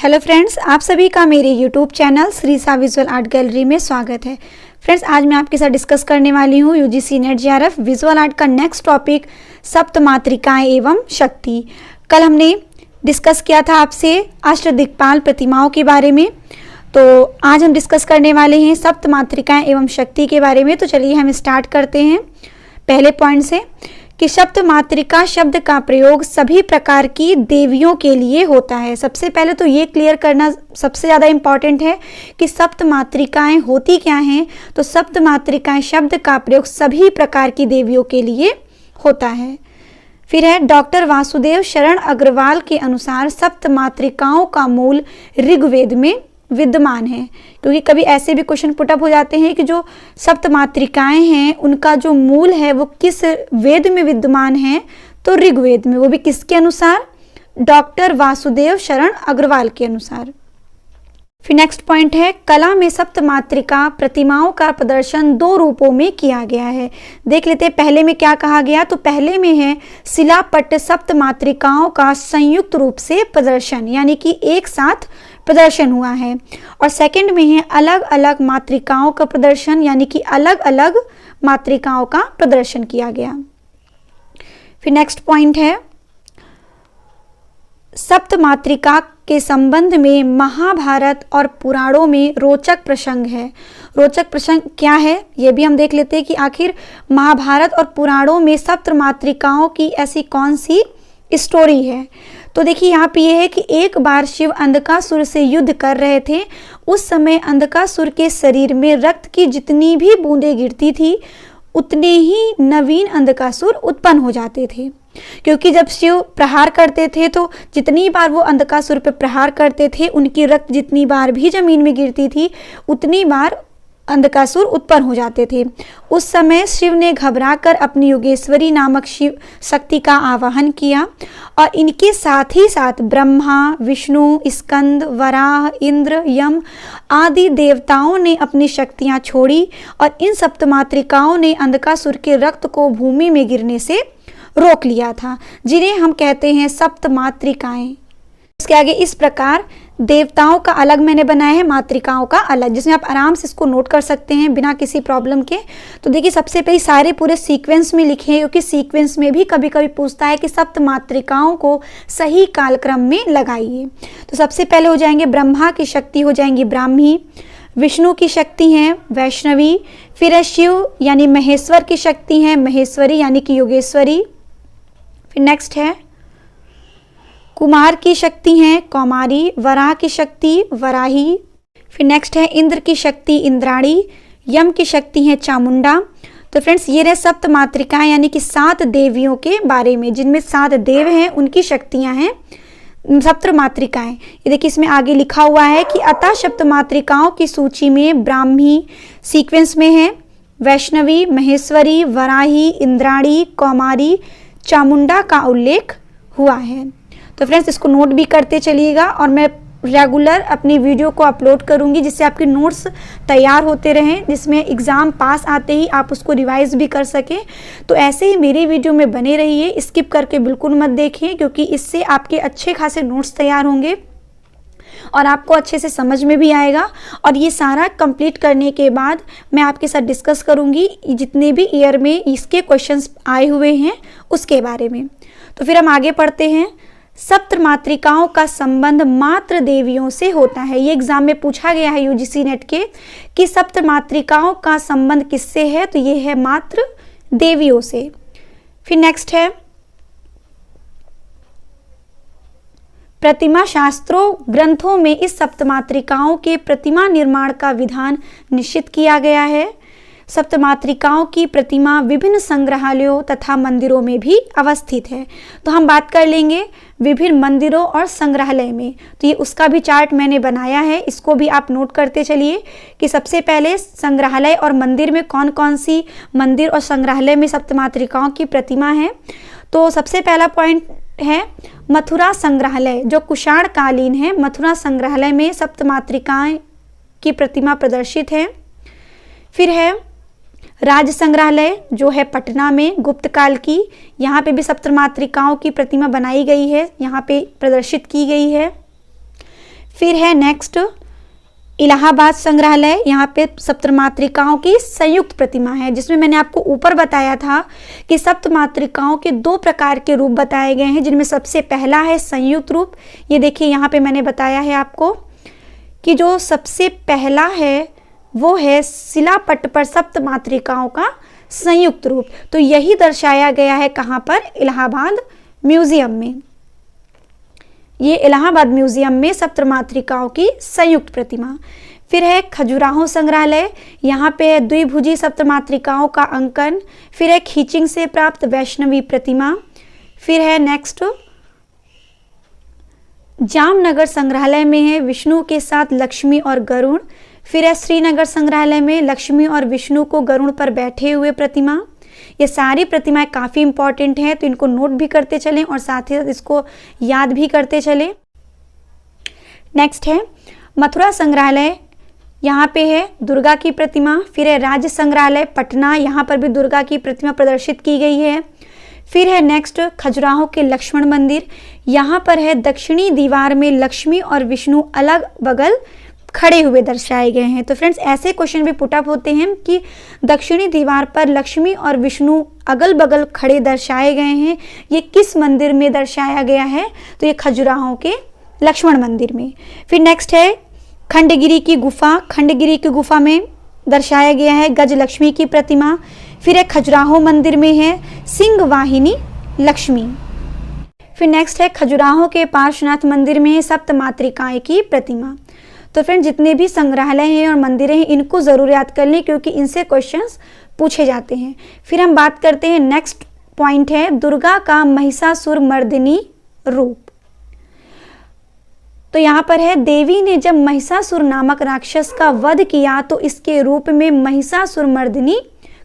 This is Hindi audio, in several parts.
हेलो फ्रेंड्स, आप सभी का मेरे यूट्यूब चैनल श्री सा विजुअल आर्ट गैलरी में स्वागत है। फ्रेंड्स, आज मैं आपके साथ डिस्कस करने वाली हूँ UGC net JRF visual art का नेक्स्ट टॉपिक सप्तमात्रिकाएं एवं शक्ति। कल हमने डिस्कस किया था आपसे अष्टदिक्पाल प्रतिमाओं के बारे में, तो आज हम डिस्कस करने वाले हैं सप्तमात्रिकाएं एवं शक्ति के बारे में। तो चलिए हम स्टार्ट करते हैं पहले पॉइंट से कि सप्तमात्रिका शब्द का प्रयोग सभी प्रकार की देवियों के लिए होता है। सबसे पहले तो ये क्लियर करना सबसे ज़्यादा इम्पॉर्टेंट है कि सप्तमात्रिकाएं होती क्या हैं। तो सप्तमात्रिकाएं शब्द का प्रयोग सभी प्रकार की देवियों के लिए होता है। फिर है डॉक्टर वासुदेव शरण अग्रवाल के अनुसार सप्तमात्रिकाओं का मूल ऋग्वेद में विद्यमान है, क्योंकि कभी ऐसे भी क्वेश्चन पुटअप हो जाते हैं कि जो सप्तमात्रिकाएं हैं उनका जो मूल है वो किस वेद में विद्यमान है, तो ऋग्वेद में, वो भी किसके अनुसार, डॉक्टर वासुदेव शरण अग्रवाल के अनुसार। फिर नेक्स्ट पॉइंट है कला में सप्तमात्रिका प्रतिमाओं का प्रदर्शन दो रूपों में किया गया है। देख लेते हैं पहले में क्या कहा गया। तो पहले में है शिलापट्ट सप्तमात्रिकाओं का संयुक्त रूप से प्रदर्शन, यानी कि एक साथ प्रदर्शन हुआ है। और सेकंड में है अलग अलग मात्रिकाओं का प्रदर्शन, यानी कि अलग अलग मात्रिकाओं का प्रदर्शन किया गया। फिर नेक्स्ट पॉइंट है सप्तमात्रिका के संबंध में महाभारत और पुराणों में रोचक प्रसंग है। रोचक प्रसंग क्या है ये भी हम देख लेते हैं कि आखिर महाभारत और पुराणों में सप्तमात्रिकाओं की ऐसी कौन सी स्टोरी है। तो देखिए यहाँ पे ये है कि एक बार शिव अंधकासुर से युद्ध कर रहे थे। उस समय अंधकासुर के शरीर में रक्त की जितनी भी बूंदें गिरती थी उतने ही नवीन अंधकासुर उत्पन्न हो जाते थे, क्योंकि जब शिव प्रहार करते थे तो जितनी बार वो अंधकासुर पर प्रहार करते थे उनकी रक्त जितनी बार भी जमीन में गिरती थी उतनी बार अंधकासुर उत्पन्न हो जाते थे। उस समय शिव ने घबराकर अपनी योगेश्वरी नामक शिव शक्ति का आवाहन किया और इनके साथ ही साथ ब्रह्मा, विष्णु, स्कंद, वराह, इंद्र, यम आदि देवताओं ने अपनी शक्तियां छोड़ी और इन सप्तमात्रिकाओं ने अंधकासुर के रक्त को भूमि में गिरने से रोक लिया था, जिन्हें हम कहते हैं सप्तमात्रिकाएं। इसके आगे इस प्रकार देवताओं का अलग मैंने बनाया है, मात्रिकाओं का अलग, जिसमें आप आराम से इसको नोट कर सकते हैं बिना किसी प्रॉब्लम के। तो देखिए सबसे पहले सारे पूरे सीक्वेंस में लिखे हैं, क्योंकि सीक्वेंस में भी कभी कभी पूछता है कि सप्तमात्रिकाओं को सही कालक्रम में लगाइए। तो सबसे पहले हो जाएंगे ब्रह्मा की शक्ति हो जाएंगी ब्राह्मी, विष्णु की शक्ति हैं वैष्णवी, फिर है शिव यानी महेश्वर की शक्ति हैं महेश्वरी यानी कि योगेश्वरी। फिर नेक्स्ट है कुमार की शक्ति हैं कौमारी, वराह की शक्ति वराही। फिर नेक्स्ट है इंद्र की शक्ति इंद्राणी, यम की शक्ति है चामुंडा। तो फ्रेंड्स ये रहे सप्तमात्रिकाएं, यानी कि 7 देवियों के बारे में, जिनमें 7 देव हैं उनकी शक्तियां हैं सप्तमात्रिकाएं। ये देखिए इसमें आगे लिखा हुआ है कि अतः सप्तमात्रिकाओं की सूची में ब्राह्मी सीक्वेंस में है, वैष्णवी, महेश्वरी, वराही, इंद्राणी, कौमारी, चामुंडा का उल्लेख हुआ है। तो फ्रेंड्स इसको नोट भी करते चलिएगा और मैं रेगुलर अपनी वीडियो को अपलोड करूंगी जिससे आपके नोट्स तैयार होते रहें, जिसमें एग्ज़ाम पास आते ही आप उसको रिवाइज भी कर सकें। तो ऐसे ही मेरी वीडियो में बने रहिए, स्किप करके बिल्कुल मत देखिए, क्योंकि इससे आपके अच्छे खासे नोट्स तैयार होंगे और आपको अच्छे से समझ में भी आएगा। और ये सारा कंप्लीट करने के बाद मैं आपके साथ डिस्कस करूंगी जितने भी ईयर में इसके क्वेश्चंस आए हुए हैं उसके बारे में। तो फिर हम आगे पढ़ते हैं। सप्तमात्रिकाओं का संबंध मात्र देवियों से होता है। ये एग्जाम में पूछा गया है यूजीसी नेट के कि सप्तमात्रिकाओं का संबंध किससे है, तो ये है मात्र देवियों से। फिर नेक्स्ट है प्रतिमा शास्त्रों ग्रंथों में इस सप्तमात्रिकाओं के प्रतिमा निर्माण का विधान निश्चित किया गया है। सप्तमात्रिकाओं की प्रतिमा विभिन्न संग्रहालयों तथा मंदिरों में भी अवस्थित है। तो हम बात कर लेंगे विभिन्न मंदिरों और संग्रहालय में, तो ये उसका भी चार्ट मैंने बनाया है, इसको भी आप नोट करते चलिए कि सबसे पहले संग्रहालय और मंदिर में कौन कौन सी मंदिर और संग्रहालय में सप्तमात्रिकाओं की प्रतिमा है। तो सबसे पहला पॉइंट है मथुरा संग्रहालय, जो कुषाण कालीन है। मथुरा संग्रहालय में सप्तमात्रिकाएं की प्रतिमा प्रदर्शित है। फिर है राज संग्रहालय जो है पटना में गुप्त काल की, यहाँ पे भी सप्तमात्रिकाओं की प्रतिमा बनाई गई है, यहाँ पे प्रदर्शित की गई है। फिर है नेक्स्ट इलाहाबाद संग्रहालय, यहाँ पे सप्तमातृकाओं की संयुक्त प्रतिमा है, जिसमें मैंने आपको ऊपर बताया था कि सप्तमातृकाओं के 2 प्रकार के रूप बताए गए हैं, जिनमें सबसे पहला है संयुक्त रूप। ये देखिए यहाँ पे मैंने बताया है आपको कि जो सबसे पहला है वो है शिलापट्ट पर सप्तमातृकाओं का संयुक्त रूप। तो यही दर्शाया गया है कहाँ पर, इलाहाबाद म्यूजियम में। ये इलाहाबाद म्यूजियम में सप्तमातृकाओं की संयुक्त प्रतिमा। फिर है खजुराहो संग्रहालय, यहाँ पे द्विभुजी सप्तमातृकाओं का अंकन। फिर है खीचिंग से प्राप्त वैष्णवी प्रतिमा। फिर है नेक्स्ट जामनगर संग्रहालय में है विष्णु के साथ लक्ष्मी और गरुड़। फिर है श्रीनगर संग्रहालय में लक्ष्मी और विष्णु को गरुड़ पर बैठे हुए प्रतिमा। ये सारी प्रतिमाएं काफ़ी इंपॉर्टेंट हैं, तो इनको नोट भी करते चलें और साथ ही साथ इसको याद भी करते चलें। नेक्स्ट है मथुरा संग्रहालय, यहाँ पे है दुर्गा की प्रतिमा। फिर है राज्य संग्रहालय पटना, यहाँ पर भी दुर्गा की प्रतिमा प्रदर्शित की गई है। फिर है नेक्स्ट खजुराहो के लक्ष्मण मंदिर, यहाँ पर है दक्षिणी दीवार में लक्ष्मी और विष्णु अलग बगल खड़े हुए दर्शाए गए हैं। तो फ्रेंड्स ऐसे क्वेश्चन भी पुटअप होते हैं कि दक्षिणी दीवार पर लक्ष्मी और विष्णु अगल बगल खड़े दर्शाए गए हैं, ये किस मंदिर में दर्शाया गया है, तो ये खजुराहो के लक्ष्मण मंदिर में। फिर नेक्स्ट है खंडगिरी की गुफा, खंडगिरी की गुफा में दर्शाया गया है गजलक्ष्मी की प्रतिमा। फिर है खजुराहो मंदिर में है सिंह वाहिनी लक्ष्मी। फिर नेक्स्ट है खजुराहो के पार्श्वनाथ मंदिर में है सप्तमातृकाएं की प्रतिमा। तो फ्रेंड जितने भी संग्रहालय हैं और मंदिरें हैं इनको ज़रूर याद कर लें, क्योंकि इनसे क्वेश्चंस पूछे जाते हैं। फिर हम बात करते हैं नेक्स्ट पॉइंट है दुर्गा का महिषासुर मर्दिनी रूप। तो यहाँ पर है देवी ने जब महिषासुर नामक राक्षस का वध किया तो इसके रूप में महिषासुर मर्दिनी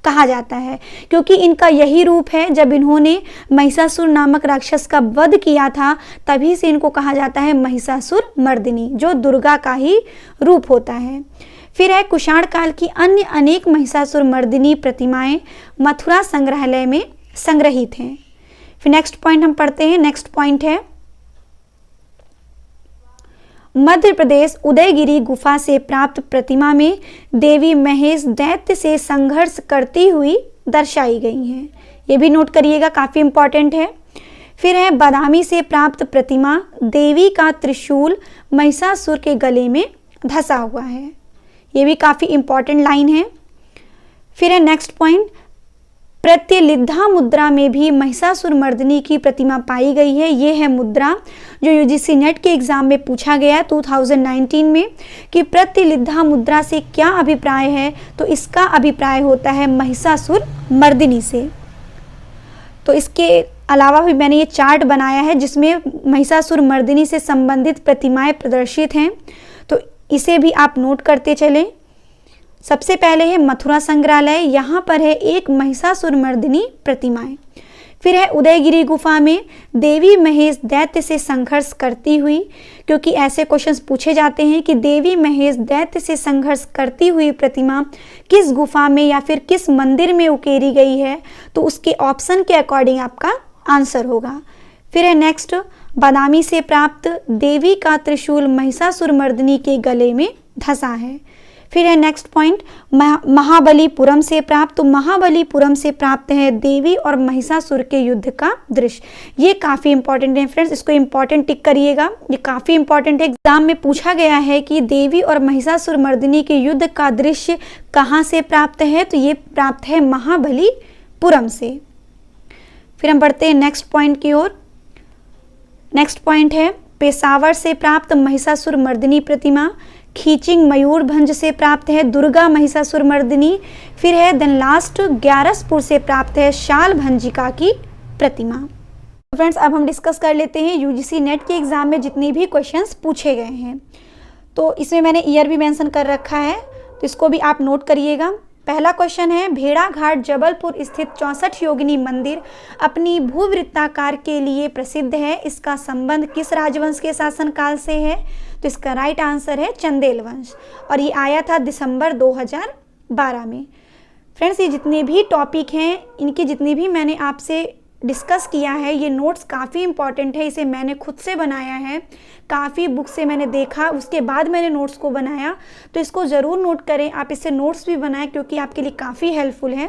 कहा जाता है, क्योंकि इनका यही रूप है। जब इन्होंने महिषासुर नामक राक्षस का वध किया था तभी से इनको कहा जाता है महिषासुर मर्दिनी, जो दुर्गा का ही रूप होता है। फिर है कुषाण काल की अन्य अनेक महिषासुर मर्दिनी प्रतिमाएं मथुरा संग्रहालय में संग्रहित हैं। फिर नेक्स्ट पॉइंट हम पढ़ते हैं। नेक्स्ट पॉइंट है मध्य प्रदेश उदयगिरी गुफा से प्राप्त प्रतिमा में देवी महेश दैत्य से संघर्ष करती हुई दर्शाई गई हैं। ये भी नोट करिएगा, काफ़ी इंपॉर्टेंट है। फिर है बादामी से प्राप्त प्रतिमा, देवी का त्रिशूल महिषासुर के गले में धंसा हुआ है। ये भी काफ़ी इंपॉर्टेंट लाइन है। फिर है नेक्स्ट पॉइंट, प्रत्यलिद्धा मुद्रा में भी महिषासुर मर्दिनी की प्रतिमा पाई गई है। ये है मुद्रा जो यूजीसी नेट के एग्जाम में पूछा गया 2019 में कि प्रत्यलिद्धा मुद्रा से क्या अभिप्राय है, तो इसका अभिप्राय होता है महिषासुर मर्दिनी से। तो इसके अलावा भी मैंने ये चार्ट बनाया है जिसमें महिषासुर मर्दिनी से संबंधित प्रतिमाएं प्रदर्शित हैं, तो इसे भी आप नोट करते चलें। सबसे पहले है मथुरा संग्रहालय, यहाँ पर है एक महिषासुर मर्दिनी प्रतिमाएं। फिर है उदयगिरी गुफा में देवी महेश दैत्य से संघर्ष करती हुई, क्योंकि ऐसे क्वेश्चंस पूछे जाते हैं कि देवी महेश दैत्य से संघर्ष करती हुई प्रतिमा किस गुफा में या फिर किस मंदिर में उकेरी गई है, तो उसके ऑप्शन के अकॉर्डिंग आपका आंसर होगा। फिर है नेक्स्ट बादामी से प्राप्त देवी का त्रिशूल महिषासुर मर्दिनी के गले में धंसा है। फिर है नेक्स्ट पॉइंट महाबलीपुरम से प्राप्त, तो महाबलीपुरम से प्राप्त है देवी और महिषासुर के युद्ध का दृश्य। ये काफ़ी इंपॉर्टेंट है फ्रेंड्स, इसको इंपॉर्टेंट टिक करिएगा, ये काफ़ी इंपॉर्टेंट है। एग्जाम में पूछा गया है कि देवी और महिषासुर मर्दिनी के युद्ध का दृश्य कहाँ से प्राप्त है, तो ये प्राप्त है महाबलीपुरम से। फिर हम बढ़ते हैं नेक्स्ट पॉइंट की ओर। नेक्स्ट पॉइंट है पेशावर से प्राप्त महिषासुर मर्दिनी प्रतिमा, खीचिंग मयूरभंज से प्राप्त है दुर्गा महिषासुर मर्दिनी। फिर है देन लास्ट ग्यारसपुर से प्राप्त है शाल भंजिका की प्रतिमा। फ्रेंड्स अब हम डिस्कस कर लेते हैं यूजीसी नेट के एग्जाम में जितने भी क्वेश्चंस पूछे गए हैं। तो इसमें मैंने ईयर भी मेंशन कर रखा है, तो इसको भी आप नोट करिएगा। पहला क्वेश्चन है भेड़ाघाट जबलपुर स्थित 64 योगिनी मंदिर अपनी भूवृत्ताकार के लिए प्रसिद्ध है, इसका संबंध किस राजवंश के शासनकाल से है, तो इसका राइट आंसर है चंदेल वंश, और ये आया था दिसंबर 2012 में। फ्रेंड्स ये जितने भी टॉपिक हैं इनकी जितनी भी मैंने आपसे डिस्कस किया है, ये नोट्स काफ़ी इंपॉर्टेंट है, इसे मैंने खुद से बनाया है, काफ़ी बुक से मैंने देखा, उसके बाद मैंने नोट्स को बनाया, तो इसको ज़रूर नोट करें, आप इससे नोट्स भी बनाएं क्योंकि आपके लिए काफ़ी हेल्पफुल है।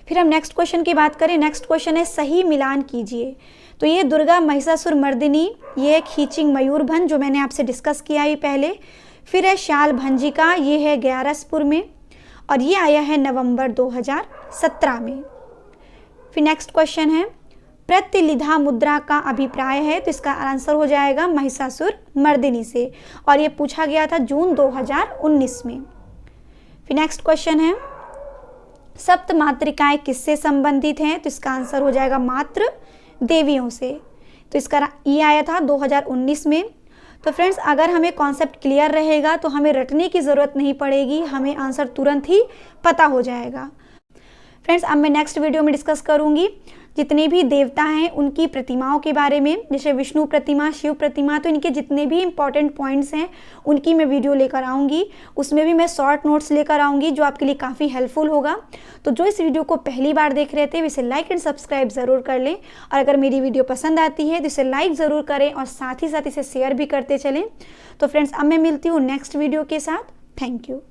फिर हम नेक्स्ट क्वेश्चन की बात करें। नेक्स्ट क्वेश्चन है सही मिलान कीजिए। तो ये दुर्गा महिषासुर मर्दिनी, ये है खीचिंग मयूरभंज जो मैंने आपसे डिस्कस किया है पहले। फिर है शाल भंजिका, ये है ग्यारसपुर में और ये आया है नवंबर 2017 में। फिर नेक्स्ट क्वेश्चन है प्रतिलिधा मुद्रा का अभिप्राय है, तो इसका आंसर हो जाएगा महिषासुर मर्दिनी से और ये पूछा गया था जून 2019 में। फिर नेक्स्ट क्वेश्चन है सप्त मातृकाएं किससे संबंधित हैं, तो इसका आंसर हो जाएगा मातृ देवियों से, तो इसका ये आया था 2019 में। तो फ्रेंड्स, अगर हमें कॉन्सेप्ट क्लियर रहेगा तो हमें रटने की ज़रूरत नहीं पड़ेगी, हमें आंसर तुरंत ही पता हो जाएगा। फ्रेंड्स, अब मैं नेक्स्ट वीडियो में डिस्कस करूंगी जितने भी देवता हैं उनकी प्रतिमाओं के बारे में, जैसे विष्णु प्रतिमा, शिव प्रतिमा, तो इनके जितने भी इंपॉर्टेंट पॉइंट्स हैं उनकी मैं वीडियो लेकर आऊँगी। उसमें भी मैं शॉर्ट नोट्स लेकर आऊँगी जो आपके लिए काफ़ी हेल्पफुल होगा। तो जो इस वीडियो को पहली बार देख रहे थे इसे लाइक एंड सब्सक्राइब ज़रूर कर लें और अगर मेरी वीडियो पसंद आती है तो इसे लाइक ज़रूर करें और साथ ही साथ इसे शेयर भी करते चलें। तो फ्रेंड्स, अब मैं मिलती हूँ नेक्स्ट वीडियो के साथ। Thank you.